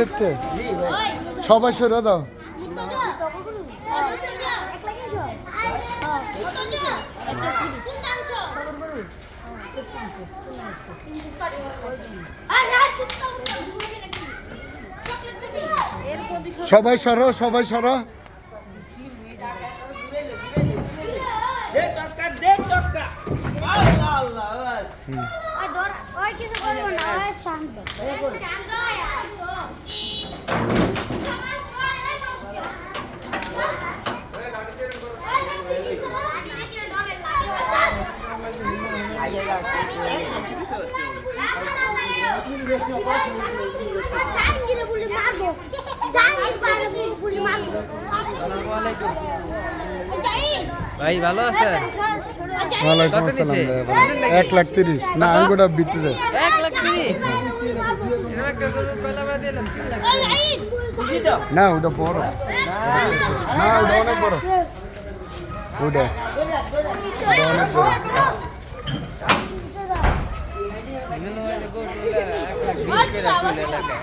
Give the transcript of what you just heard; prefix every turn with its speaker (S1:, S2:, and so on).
S1: দেখতে সবাই সরে দাও সবাই সরো সবাই সরো
S2: ভাই ভালো আছেন?
S1: ওয়ালাইকুম আসসালাম 1,30,000 না আঙ্গুটা বিতে দে
S2: 1,30,000 এরকম একটা গরু কয়লা আমরা দিলাম 3,00,000
S1: না ওটা বড় না ওটা অনেক বড় ওটা অনেক বড়
S2: বিভিন্ন গরু 1,20,000 করে এলাকায়